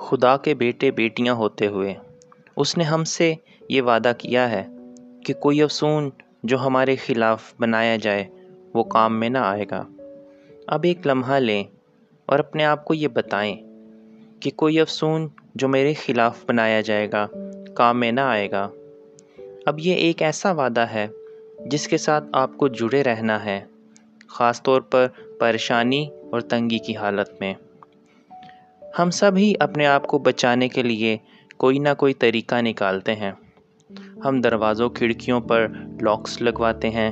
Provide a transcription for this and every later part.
خدا کے بیٹے بیٹیاں ہوتے ہوئے اس نے ہم سے یہ وعدہ کیا ہے کہ کوئی افسون جو ہمارے خلاف بنایا جائے وہ کام میں نہ آئے گا۔ اب ایک لمحہ لیں اور اپنے آپ کو یہ بتائیں کہ کوئی افسون جو میرے خلاف بنایا جائے گا کام میں نہ آئے گا۔ اب یہ ایک ایسا وعدہ ہے جس کے ساتھ آپ کو جڑے رہنا ہے، خاص طور پر پریشانی اور تنگی کی حالت میں۔ ہم سب ہی اپنے آپ کو بچانے کے لیے کوئی نہ کوئی طریقہ نکالتے ہیں۔ ہم دروازوں کھڑکیوں پر لاکس لگواتے ہیں،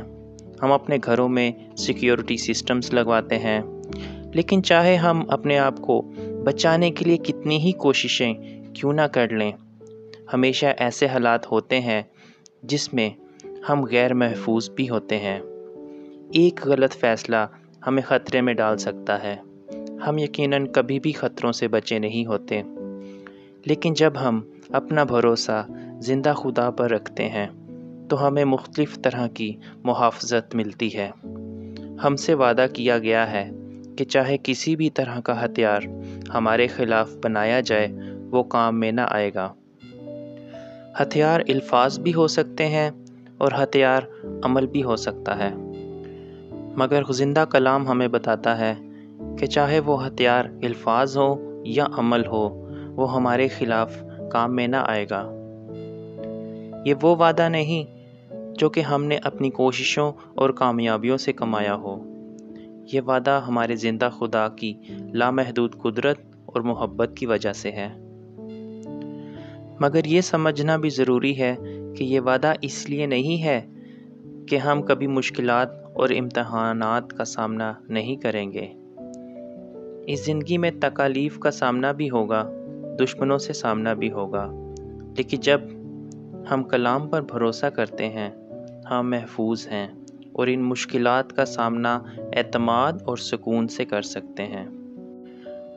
ہم اپنے گھروں میں سیکیورٹی سسٹمز لگواتے ہیں، لیکن چاہے ہم اپنے آپ کو بچانے کے لیے کتنی ہی کوششیں کیوں نہ کر لیں، ہمیشہ ایسے حالات ہوتے ہیں جس میں ہم غیر محفوظ بھی ہوتے ہیں۔ ایک غلط فیصلہ ہمیں خطرے میں ڈال سکتا ہے۔ ہم یقیناً کبھی بھی خطروں سے بچے نہیں ہوتے، لیکن جب ہم اپنا بھروسہ زندہ خدا پر رکھتے ہیں تو ہمیں مختلف طرح کی محافظت ملتی ہے۔ ہم سے وعدہ کیا گیا ہے کہ چاہے کسی بھی طرح کا ہتھیار ہمارے خلاف بنایا جائے وہ کام میں نہ آئے گا۔ ہتھیار الفاظ بھی ہو سکتے ہیں اور ہتھیار عمل بھی ہو سکتا ہے، مگر زندہ کلام ہمیں بتاتا ہے کہ چاہے وہ ہتھیار الفاظ ہو یا عمل ہو وہ ہمارے خلاف کام میں نہ آئے گا۔ یہ وہ وعدہ نہیں جو کہ ہم نے اپنی کوششوں اور کامیابیوں سے کمایا ہو، یہ وعدہ ہمارے زندہ خدا کی لامحدود قدرت اور محبت کی وجہ سے ہے۔ مگر یہ سمجھنا بھی ضروری ہے کہ یہ وعدہ اس لیے نہیں ہے کہ ہم کبھی مشکلات اور امتحانات کا سامنا نہیں کریں گے۔ اس زندگی میں تکالیف کا سامنا بھی ہوگا، دشمنوں سے سامنا بھی ہوگا، لیکن جب ہم کلام پر بھروسہ کرتے ہیں ہم محفوظ ہیں اور ان مشکلات کا سامنا اعتماد اور سکون سے کر سکتے ہیں۔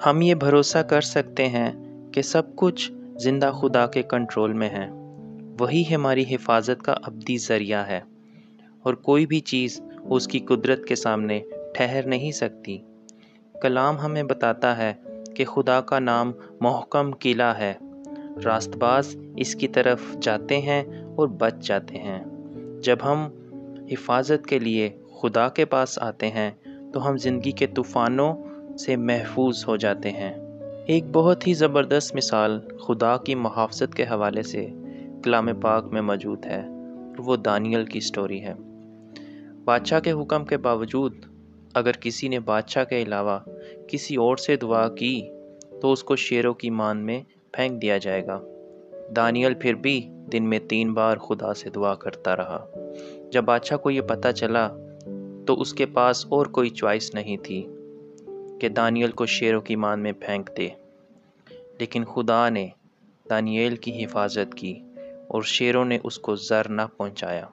ہم یہ بھروسہ کر سکتے ہیں کہ سب کچھ زندہ خدا کے کنٹرول میں ہے، وہی ہماری حفاظت کا ابدی ذریعہ ہے اور کوئی بھی چیز اس کی قدرت کے سامنے ٹھہر نہیں سکتی۔ کلام ہمیں بتاتا ہے کہ خدا کا نام محکم قلعہ ہے، راست باز اس کی طرف جاتے ہیں اور بچ جاتے ہیں۔ جب ہم حفاظت کے لیے خدا کے پاس آتے ہیں تو ہم زندگی کے طوفانوں سے محفوظ ہو جاتے ہیں۔ ایک بہت ہی زبردست مثال خدا کی محافظت کے حوالے سے کلام پاک میں موجود ہے، اور وہ دانیال کی سٹوری ہے۔ بادشاہ کے حکم کے باوجود اگر کسی نے بادشاہ کے علاوہ کسی اور سے دعا کی تو اس کو شیروں کی مان میں پھینک دیا جائے گا۔ دانیال پھر بھی دن میں 3 بار خدا سے دعا کرتا رہا۔ جب بادشاہ کو یہ پتہ چلا تو اس کے پاس اور کوئی چوائس نہیں تھی کہ دانیال کو شیروں کی مان میں پھینک دے، لیکن خدا نے دانیال کی حفاظت کی اور شیروں نے اس کو زر نہ پہنچایا۔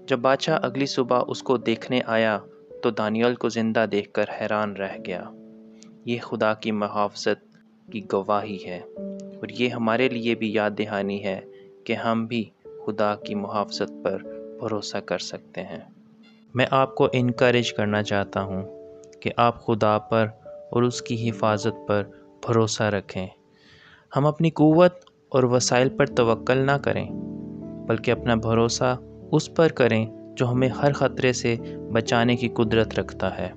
جب بادشاہ اگلی صبح اس کو دیکھنے آیا تو دانیال کو زندہ دیکھ کر حیران رہ گیا۔ یہ خدا کی محافظت کی گواہی ہے، اور یہ ہمارے لیے بھی یاد دہانی ہے کہ ہم بھی خدا کی محافظت پر بھروسہ کر سکتے ہیں۔ میں آپ کو انکریج کرنا چاہتا ہوں کہ آپ خدا پر اور اس کی حفاظت پر بھروسہ رکھیں۔ ہم اپنی قوت اور وسائل پر توکل نہ کریں، بلکہ اپنا بھروسہ اس پر کریں جو ہمیں ہر خطرے سے بچانے کی قدرت رکھتا ہے۔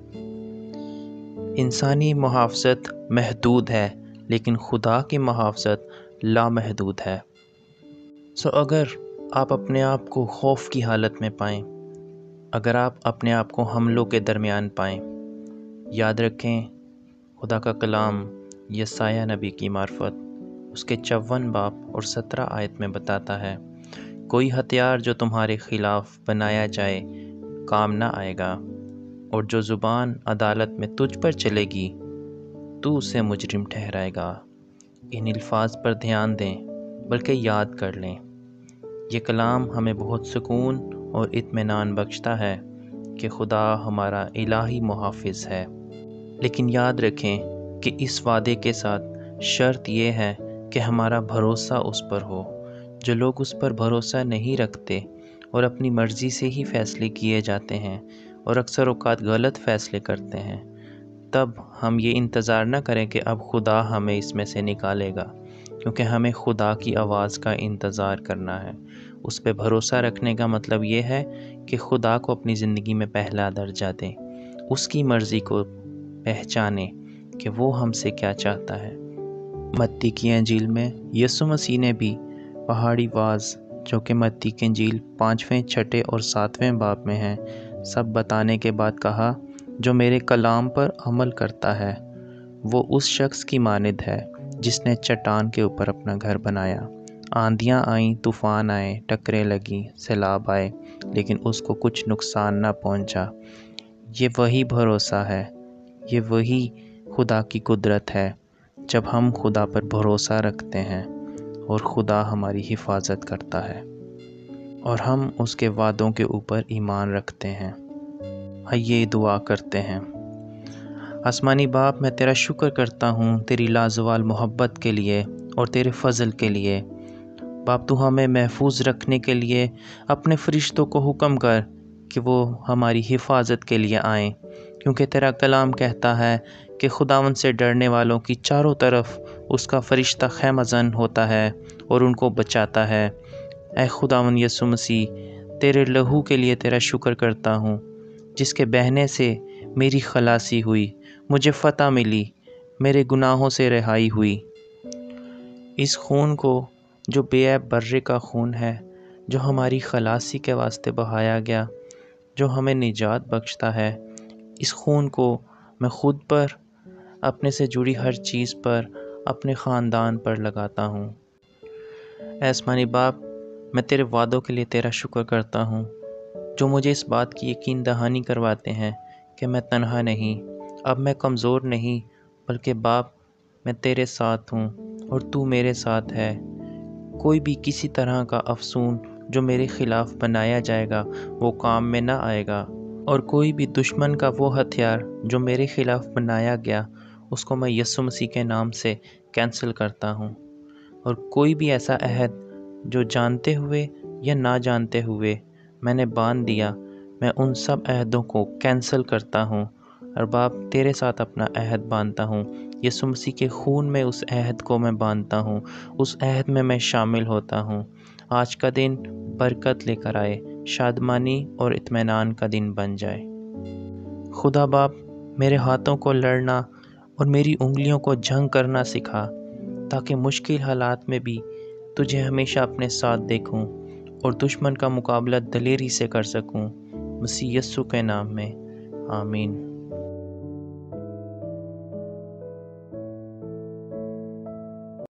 انسانی محافظت محدود ہے، لیکن خدا کی محافظت لامحدود ہے۔ اگر آپ اپنے آپ کو خوف کی حالت میں پائیں، اگر آپ اپنے آپ کو حملوں کے درمیان پائیں، یاد رکھیں خدا کا کلام یسایہ نبی کی معرفت اس کے 54 باب اور 17 آیت میں بتاتا ہے، کوئی ہتھیار جو تمہارے خلاف بنایا جائے کام نہ آئے گا، اور جو زبان عدالت میں تجھ پر چلے گی تو اسے مجرم ٹھہرائے گا۔ ان الفاظ پر دھیان دیں بلکہ یاد کر لیں۔ یہ کلام ہمیں بہت سکون اور اطمینان بخشتا ہے کہ خدا ہمارا الہی محافظ ہے، لیکن یاد رکھیں کہ اس وعدے کے ساتھ شرط یہ ہے کہ ہمارا بھروسہ اس پر ہو۔ جو لوگ اس پر بھروسہ نہیں رکھتے اور اپنی مرضی سے ہی فیصلے کیے جاتے ہیں اور اکثر اوقات غلط فیصلے کرتے ہیں، تب ہم یہ انتظار نہ کریں کہ اب خدا ہمیں اس میں سے نکالے گا، کیونکہ ہمیں خدا کی آواز کا انتظار کرنا ہے۔ اس پہ بھروسہ رکھنے کا مطلب یہ ہے کہ خدا کو اپنی زندگی میں پہلا درجہ دیں، اس کی مرضی کو پہچانیں کہ وہ ہم سے کیا چاہتا ہے۔ متی کی انجیل میں یسوع مسیح نے بھی پہاڑی واز، جو کہ متی کی انجیل 5، 6 اور 7 باب میں ہیں، سب بتانے کے بعد کہا، جو میرے کلام پر عمل کرتا ہے وہ اس شخص کی مانند ہے جس نے چٹان کے اوپر اپنا گھر بنایا۔ آندھیاں آئیں، طوفان آئے، ٹکریں لگیں، سیلاب آئے، لیکن اس کو کچھ نقصان نہ پہنچا۔ یہ وہی بھروسہ ہے، یہ وہی خدا کی قدرت ہے جب ہم خدا پر بھروسہ رکھتے ہیں اور خدا ہماری حفاظت کرتا ہے اور ہم اس کے وعدوں کے اوپر ایمان رکھتے ہیں۔ آئیے دعا کرتے ہیں۔ آسمانی باپ، میں تیرا شکر کرتا ہوں تیری لازوال محبت کے لیے اور تیرے فضل کے لیے۔ باپ، تو ہمیں محفوظ رکھنے کے لیے اپنے فرشتوں کو حکم کر کہ وہ ہماری حفاظت کے لیے آئیں، کیونکہ تیرا کلام کہتا ہے کہ خداوند سے ڈرنے والوں کی چاروں طرف اس کا فرشتہ خیمہ زن ہوتا ہے اور ان کو بچاتا ہے۔ اے خداوند یسوع مسیح، تیرے لہو کے لیے تیرا شکر کرتا ہوں، جس کے بہنے سے میری خلاصی ہوئی، مجھے فتح ملی، میرے گناہوں سے رہائی ہوئی۔ اس خون کو جو بے عیب برے کا خون ہے، جو ہماری خلاصی کے واسطے بہایا گیا، جو ہمیں نجات بخشتا ہے، اس خون کو میں خود پر، اپنے سے جڑی ہر چیز پر، اپنے خاندان پر لگاتا ہوں۔ اے آسمانی باپ، میں تیرے وعدوں کے لیے تیرا شکر کرتا ہوں، جو مجھے اس بات کی یقین دہانی کرواتے ہیں کہ میں تنہا نہیں، اب میں کمزور نہیں، بلکہ باپ میں تیرے ساتھ ہوں اور تو میرے ساتھ ہے۔ کوئی بھی کسی طرح کا افسون جو میرے خلاف بنایا جائے گا وہ کام میں نہ آئے گا، اور کوئی بھی دشمن کا وہ ہتھیار جو میرے خلاف بنایا گیا اس کو میں یسوع مسیح کے نام سے کینسل کرتا ہوں۔ اور کوئی بھی ایسا عہد جو جانتے ہوئے یا نہ جانتے ہوئے میں نے باندھ دیا، میں ان سب عہدوں کو کینسل کرتا ہوں، اور باپ تیرے ساتھ اپنا عہد باندھتا ہوں۔ یسوع مسیح کے خون میں اس عہد کو میں باندھتا ہوں، اس عہد میں شامل ہوتا ہوں۔ آج کا دن برکت لے کر آئے، شادمانی اور اطمینان کا دن بن جائے۔ خدا باپ، میرے ہاتھوں کو لڑنا اور میری انگلیوں کو جھنگ کرنا سکھا، تاکہ مشکل حالات میں بھی تجھے ہمیشہ اپنے ساتھ دیکھوں اور دشمن کا مقابلہ دلیری سے کر سکوں۔ مسیح یسوع کے نام میں آمین۔